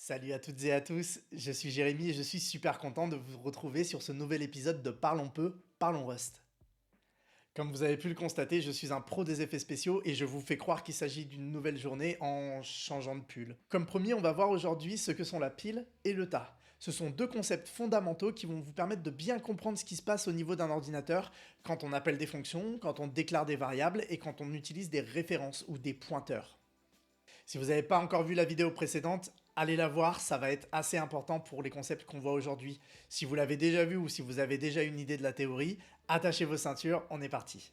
Salut à toutes et à tous, je suis Jérémy et je suis super content de vous retrouver sur ce nouvel épisode de Parlons peu, parlons Rust. Comme vous avez pu le constater, je suis un pro des effets spéciaux et je vous fais croire qu'il s'agit d'une nouvelle journée en changeant de pull. Comme premier, on va voir aujourd'hui ce que sont la pile et le tas. Ce sont deux concepts fondamentaux qui vont vous permettre de bien comprendre ce qui se passe au niveau d'un ordinateur quand on appelle des fonctions, quand on déclare des variables et quand on utilise des références ou des pointeurs. Si vous n'avez pas encore vu la vidéo précédente, allez la voir, ça va être assez important pour les concepts qu'on voit aujourd'hui. Si vous l'avez déjà vu ou si vous avez déjà une idée de la théorie, attachez vos ceintures, on est parti.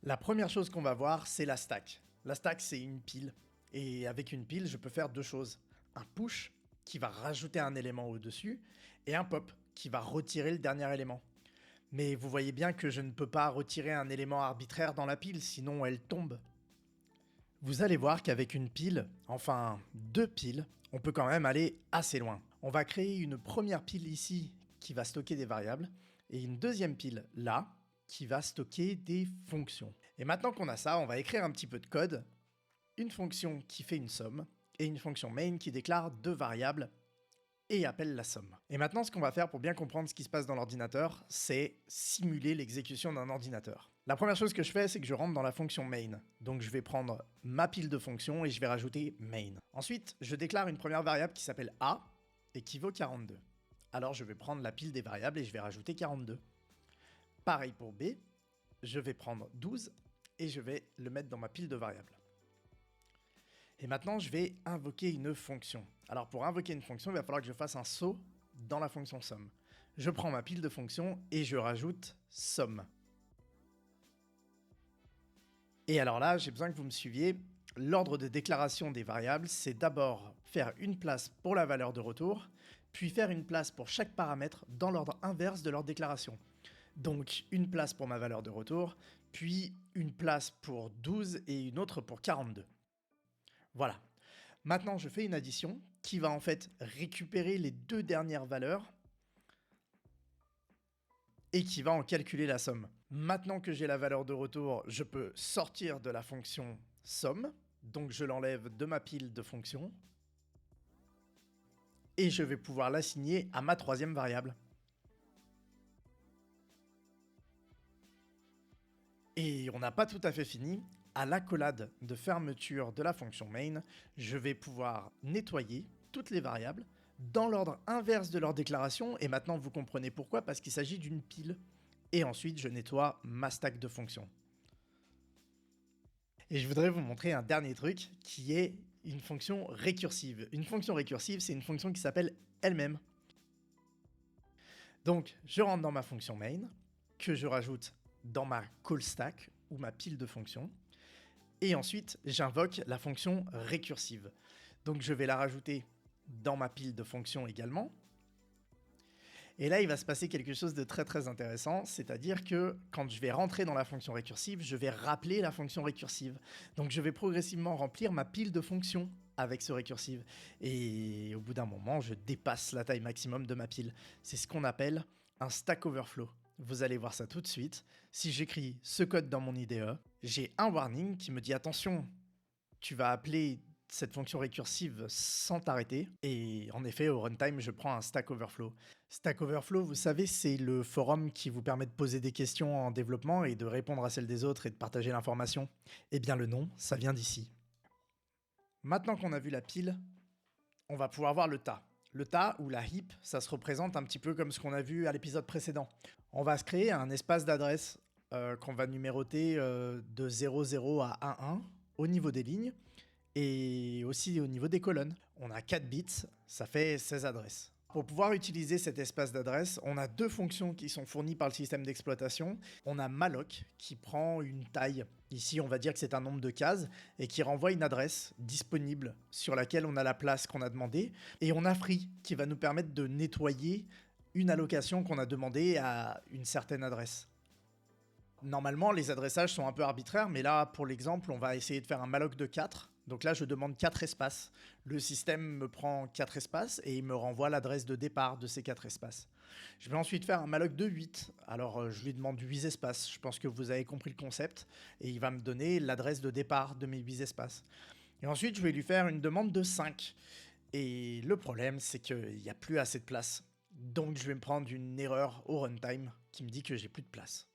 La première chose qu'on va voir, c'est la stack. La stack, c'est une pile. Et avec une pile, je peux faire deux choses. Un push, qui va rajouter un élément au-dessus, et un pop, qui va retirer le dernier élément. Mais vous voyez bien que je ne peux pas retirer un élément arbitraire dans la pile, sinon elle tombe. Vous allez voir qu'avec une pile, enfin deux piles, on peut quand même aller assez loin. On va créer une première pile ici qui va stocker des variables et une deuxième pile là qui va stocker des fonctions. Et maintenant qu'on a ça, on va écrire un petit peu de code, une fonction qui fait une somme et une fonction main qui déclare deux variables et appelle la somme. Et maintenant, ce qu'on va faire pour bien comprendre ce qui se passe dans l'ordinateur, c'est simuler l'exécution d'un ordinateur. La première chose que je fais, c'est que je rentre dans la fonction main. Donc je vais prendre ma pile de fonctions et je vais rajouter main. Ensuite, je déclare une première variable qui s'appelle a et qui vaut 42. Alors je vais prendre la pile des variables et je vais rajouter 42. Pareil pour b, je vais prendre 12 et je vais le mettre dans ma pile de variables. Et maintenant, je vais invoquer une fonction. Alors pour invoquer une fonction, il va falloir que je fasse un saut dans la fonction somme. Je prends ma pile de fonctions et je rajoute somme. Et alors là, j'ai besoin que vous me suiviez. L'ordre de déclaration des variables, c'est d'abord faire une place pour la valeur de retour, puis faire une place pour chaque paramètre dans l'ordre inverse de leur déclaration. Donc une place pour ma valeur de retour, puis une place pour 12 et une autre pour 42. Voilà. Maintenant, je fais une addition qui va en fait récupérer les deux dernières valeurs et qui va en calculer la somme. Maintenant que j'ai la valeur de retour, je peux sortir de la fonction somme, donc je l'enlève de ma pile de fonctions et je vais pouvoir l'assigner à ma troisième variable. Et on n'a pas tout à fait fini. À l'accolade de fermeture de la fonction main, je vais pouvoir nettoyer toutes les variables dans l'ordre inverse de leur déclaration, et maintenant vous comprenez pourquoi, parce qu'il s'agit d'une pile. Et ensuite, je nettoie ma stack de fonctions. Et je voudrais vous montrer un dernier truc, qui est une fonction récursive. Une fonction récursive, c'est une fonction qui s'appelle elle-même. Donc, je rentre dans ma fonction main, que je rajoute dans ma call stack, ou ma pile de fonctions. Et ensuite, j'invoque la fonction récursive. Donc je vais la rajouter dans ma pile de fonctions également. Et là, il va se passer quelque chose de très très intéressant, c'est-à-dire que quand je vais rentrer dans la fonction récursive, je vais rappeler la fonction récursive. Donc je vais progressivement remplir ma pile de fonctions avec ce récursive. Et au bout d'un moment, je dépasse la taille maximum de ma pile. C'est ce qu'on appelle un Stack Overflow. Vous allez voir ça tout de suite. Si j'écris ce code dans mon IDE, j'ai un warning qui me dit attention, tu vas appeler cette fonction récursive sans t'arrêter. Et en effet, au runtime, je prends un Stack Overflow. Stack Overflow, vous savez, c'est le forum qui vous permet de poser des questions en développement et de répondre à celles des autres et de partager l'information. Eh bien, le nom, ça vient d'ici. Maintenant qu'on a vu la pile, on va pouvoir voir le tas. Le tas ou la heap, ça se représente un petit peu comme ce qu'on a vu à l'épisode précédent. On va se créer un espace d'adresse qu'on va numéroter de 00 à 11 au niveau des lignes et aussi au niveau des colonnes. On a 4 bits, ça fait 16 adresses. Pour pouvoir utiliser cet espace d'adresse, on a deux fonctions qui sont fournies par le système d'exploitation. On a malloc qui prend une taille, ici on va dire que c'est un nombre de cases, et qui renvoie une adresse disponible sur laquelle on a la place qu'on a demandé. Et on a free qui va nous permettre de nettoyer une allocation qu'on a demandée à une certaine adresse. Normalement, les adressages sont un peu arbitraires, mais là, pour l'exemple, on va essayer de faire un malloc de 4. Donc là, je demande 4 espaces. Le système me prend 4 espaces et il me renvoie l'adresse de départ de ces 4 espaces. Je vais ensuite faire un malloc de 8. Alors, je lui demande 8 espaces. Je pense que vous avez compris le concept. Et il va me donner l'adresse de départ de mes 8 espaces. Et ensuite, je vais lui faire une demande de 5. Et le problème, c'est qu'il n'y a plus assez de place. Donc je vais me prendre une erreur au runtime qui me dit que j'ai plus de place.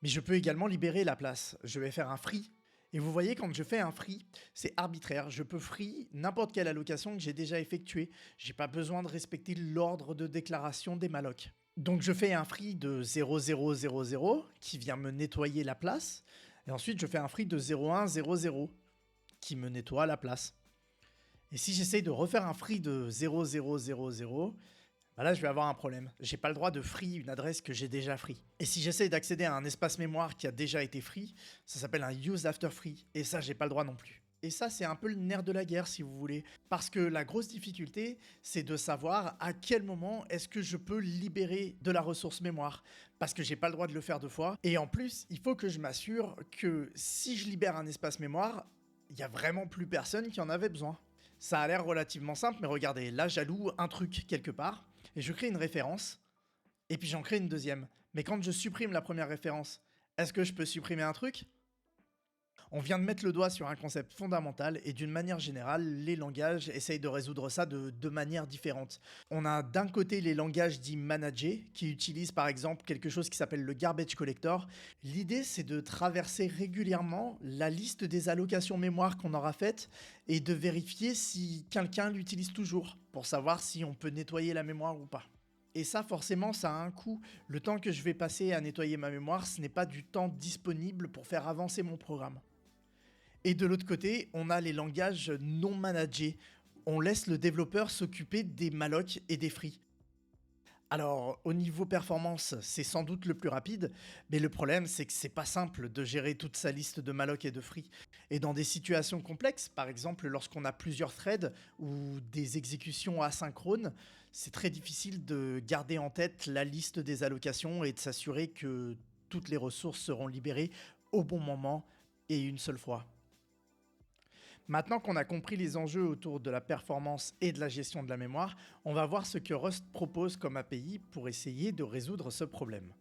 Mais je peux également libérer la place. Je vais faire un free. Et vous voyez, quand je fais un free, c'est arbitraire. Je peux free n'importe quelle allocation que j'ai déjà effectuée. J'ai pas besoin de respecter l'ordre de déclaration des mallocs. Donc je fais un free de 0000 qui vient me nettoyer la place. Et ensuite, je fais un free de 0100 qui me nettoie la place. Et si j'essaye de refaire un free de 0000, bah là je vais avoir un problème. J'ai pas le droit de free une adresse que j'ai déjà free. Et si j'essaye d'accéder à un espace mémoire qui a déjà été free, ça s'appelle un use after free. Et ça, j'ai pas le droit non plus. Et ça, c'est un peu le nerf de la guerre, si vous voulez. Parce que la grosse difficulté, c'est de savoir à quel moment est-ce que je peux libérer de la ressource mémoire. Parce que j'ai pas le droit de le faire deux fois. Et en plus, il faut que je m'assure que si je libère un espace mémoire, il y a vraiment plus personne qui en avait besoin. Ça a l'air relativement simple, mais regardez, là j'alloue un truc quelque part, et je crée une référence, et puis j'en crée une deuxième. Mais quand je supprime la première référence, est-ce que je peux supprimer un truc ? On vient de mettre le doigt sur un concept fondamental et d'une manière générale, les langages essayent de résoudre ça de deux manières différentes. On a d'un côté les langages dits managés qui utilisent par exemple quelque chose qui s'appelle le garbage collector. L'idée c'est de traverser régulièrement la liste des allocations mémoire qu'on aura faites et de vérifier si quelqu'un l'utilise toujours pour savoir si on peut nettoyer la mémoire ou pas. Et ça, forcément, ça a un coût. Le temps que je vais passer à nettoyer ma mémoire, ce n'est pas du temps disponible pour faire avancer mon programme. Et de l'autre côté, on a les langages non managés. On laisse le développeur s'occuper des mallocs et des free. Alors, au niveau performance, c'est sans doute le plus rapide, mais le problème, c'est que c'est pas simple de gérer toute sa liste de malloc et de free. Et dans des situations complexes, par exemple lorsqu'on a plusieurs threads ou des exécutions asynchrones, c'est très difficile de garder en tête la liste des allocations et de s'assurer que toutes les ressources seront libérées au bon moment et une seule fois. Maintenant qu'on a compris les enjeux autour de la performance et de la gestion de la mémoire, on va voir ce que Rust propose comme API pour essayer de résoudre ce problème.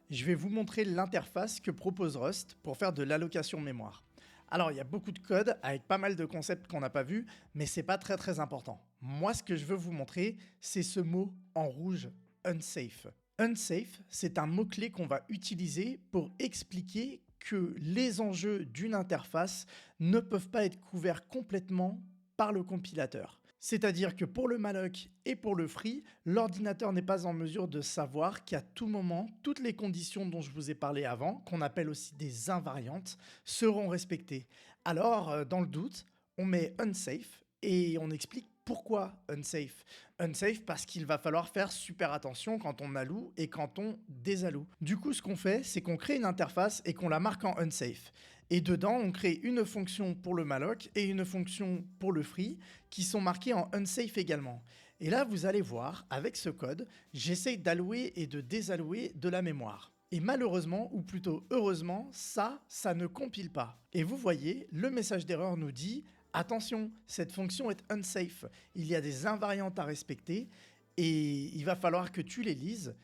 Je vais vous montrer l'interface que propose Rust pour faire de l'allocation mémoire. Alors, il y a beaucoup de code avec pas mal de concepts qu'on n'a pas vus, mais c'est pas très important. Moi, ce que je veux vous montrer, c'est ce mot en rouge, unsafe. Unsafe, c'est un mot-clé qu'on va utiliser pour expliquer que les enjeux d'une interface ne peuvent pas être couverts complètement par le compilateur. C'est-à-dire que pour le malloc et pour le free, l'ordinateur n'est pas en mesure de savoir qu'à tout moment, toutes les conditions dont je vous ai parlé avant, qu'on appelle aussi des invariantes, seront respectées. Alors, dans le doute, on met unsafe et on explique pourquoi unsafe. Unsafe parce qu'il va falloir faire super attention quand on alloue et quand on désalloue. Du coup, ce qu'on fait, c'est qu'on crée une interface et qu'on la marque en unsafe. Et dedans, on crée une fonction pour le malloc et une fonction pour le free qui sont marquées en unsafe également. Et là, vous allez voir, avec ce code, j'essaye d'allouer et de désallouer de la mémoire. Et malheureusement, ou plutôt heureusement, ça ne compile pas. Et vous voyez, le message d'erreur nous dit « Attention, cette fonction est unsafe, il y a des invariantes à respecter et il va falloir que tu les lises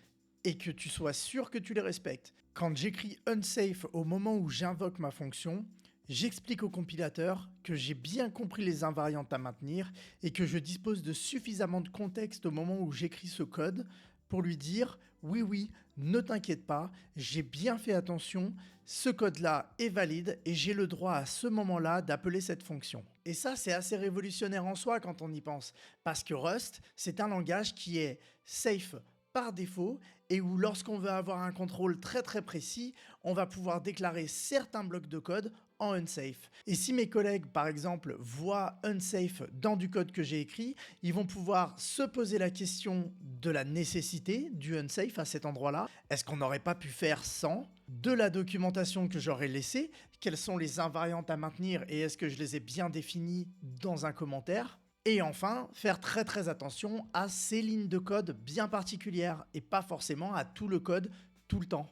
et que tu sois sûr que tu les respectes. » Quand j'écris unsafe au moment où j'invoque ma fonction, j'explique au compilateur que j'ai bien compris les invariantes à maintenir et que je dispose de suffisamment de contexte au moment où j'écris ce code pour lui dire « Oui, ne t'inquiète pas, j'ai bien fait attention, ce code-là est valide et j'ai le droit à ce moment-là d'appeler cette fonction. » Et ça, c'est assez révolutionnaire en soi quand on y pense, parce que Rust, c'est un langage qui est safe par défaut et où lorsqu'on veut avoir un contrôle très précis, on va pouvoir déclarer certains blocs de code en unsafe. Et si mes collègues, par exemple, voient unsafe dans du code que j'ai écrit, ils vont pouvoir se poser la question de la nécessité du unsafe à cet endroit-là. Est-ce qu'on n'aurait pas pu faire sans ? De la documentation que j'aurais laissée, quelles sont les invariantes à maintenir et est-ce que je les ai bien définies dans un commentaire ? Et enfin, faire très attention à ces lignes de code bien particulières et pas forcément à tout le code tout le temps.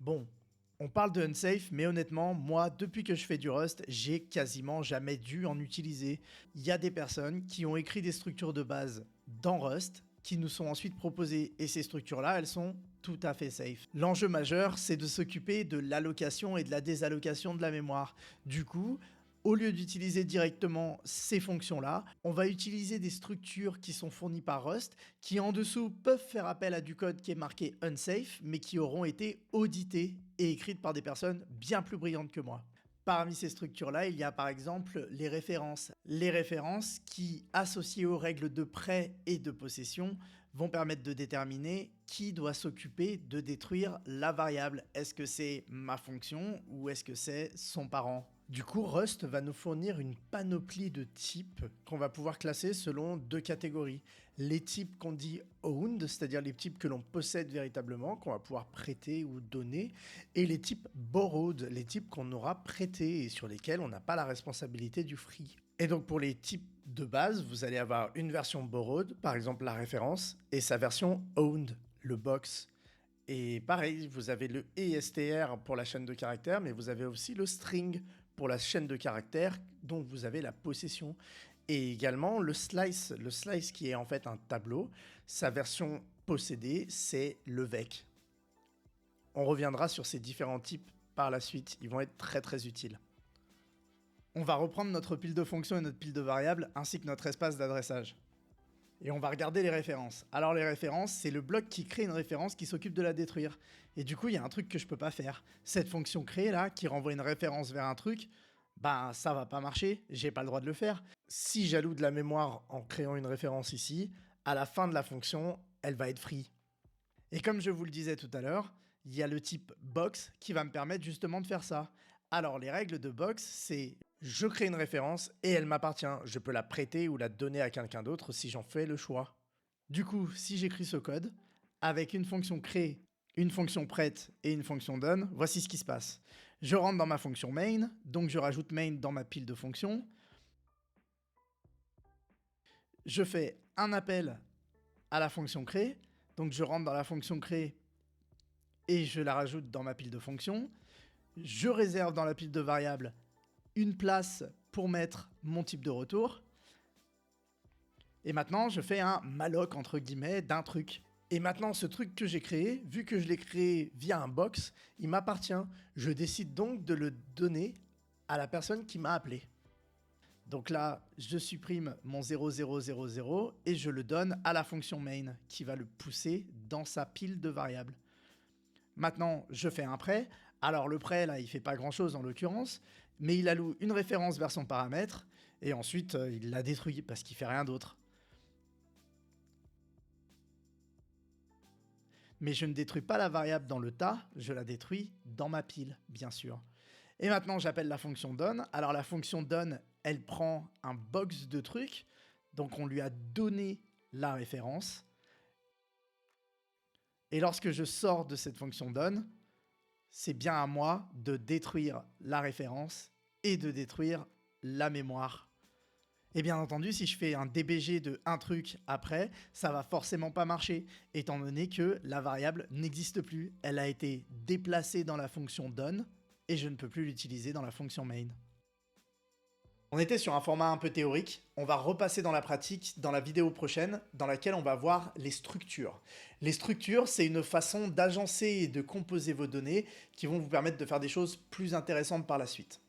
Bon, on parle de unsafe, mais honnêtement, moi, depuis que je fais du Rust, j'ai quasiment jamais dû en utiliser. Il y a des personnes qui ont écrit des structures de base dans Rust, qui nous sont ensuite proposées, et ces structures-là, elles sont tout à fait safe. L'enjeu majeur, c'est de s'occuper de l'allocation et de la désallocation de la mémoire. Du coup, Au lieu d'utiliser directement ces fonctions-là, on va utiliser des structures qui sont fournies par Rust, qui en dessous peuvent faire appel à du code qui est marqué unsafe, mais qui auront été auditées et écrites par des personnes bien plus brillantes que moi. Parmi ces structures-là, il y a par exemple les références. Les références qui, associées aux règles de prêt et de possession, vont permettre de déterminer qui doit s'occuper de détruire la variable. Est-ce que c'est ma fonction ou est-ce que c'est son parent? Du coup, Rust va nous fournir une panoplie de types qu'on va pouvoir classer selon deux catégories. Les types qu'on dit owned, c'est-à-dire les types que l'on possède véritablement, qu'on va pouvoir prêter ou donner, et les types borrowed, les types qu'on aura prêtés et sur lesquels on n'a pas la responsabilité du free. Et donc pour les types de base, vous allez avoir une version borrowed, par exemple la référence, et sa version owned, le box. Et pareil, vous avez le ESTR pour la chaîne de caractères, mais vous avez aussi le string pour la chaîne de caractères dont vous avez la possession. Et également le slice qui est en fait un tableau, sa version possédée, c'est le vec. On reviendra sur ces différents types par la suite, ils vont être très très utiles. On va reprendre notre pile de fonctions et notre pile de variables, ainsi que notre espace d'adressage. Et on va regarder les références. Alors les références, c'est le bloc qui crée une référence qui s'occupe de la détruire. Et du coup, il y a un truc que je peux pas faire. Cette fonction créée là, qui renvoie une référence vers un truc, bah ça va pas marcher, j'ai pas le droit de le faire. Si j'alloue de la mémoire en créant une référence ici, à la fin de la fonction, elle va être free. Et comme je vous le disais tout à l'heure, il y a le type box qui va me permettre justement de faire ça. Alors les règles de box, c'est je crée une référence et elle m'appartient. Je peux la prêter ou la donner à quelqu'un d'autre si j'en fais le choix. Du coup, si j'écris ce code, avec une fonction créée, une fonction prête et une fonction done, voici ce qui se passe. Je rentre dans ma fonction main, donc je rajoute main dans ma pile de fonctions. Je fais un appel à la fonction créée, donc je rentre dans la fonction créée et je la rajoute dans ma pile de fonctions. Je réserve dans la pile de variables une place pour mettre mon type de retour. Et maintenant, je fais un malloc, entre guillemets, d'un truc. Et maintenant, ce truc que j'ai créé, vu que je l'ai créé via un box, il m'appartient. Je décide donc de le donner à la personne qui m'a appelé. Donc là, je supprime mon 0000 et je le donne à la fonction main qui va le pousser dans sa pile de variables. Maintenant, je fais un prêt. Alors le prêt, là, il fait pas grand-chose en l'occurrence, mais il alloue une référence vers son paramètre et ensuite il la détruit parce qu'il fait rien d'autre. Mais je ne détruis pas la variable dans le tas, je la détruis dans ma pile, bien sûr. Et maintenant, j'appelle la fonction done. Alors la fonction done, elle prend un box de trucs, donc on lui a donné la référence. Et lorsque je sors de cette fonction done, c'est bien à moi de détruire la référence et de détruire la mémoire. Et bien entendu, si je fais un dbg de un truc après, ça va forcément pas marcher, étant donné que la variable n'existe plus. Elle a été déplacée dans la fonction done et je ne peux plus l'utiliser dans la fonction main. On était sur un format un peu théorique, on va repasser dans la pratique dans la vidéo prochaine dans laquelle on va voir les structures. Les structures, c'est une façon d'agencer et de composer vos données qui vont vous permettre de faire des choses plus intéressantes par la suite.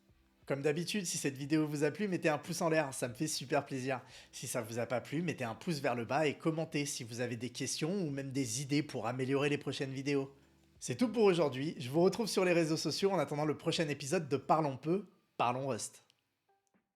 Comme d'habitude, si cette vidéo vous a plu, mettez un pouce en l'air, ça me fait super plaisir. Si ça vous a pas plu, mettez un pouce vers le bas et commentez si vous avez des questions ou même des idées pour améliorer les prochaines vidéos. C'est tout pour aujourd'hui, je vous retrouve sur les réseaux sociaux en attendant le prochain épisode de Parlons peu, Parlons Rust.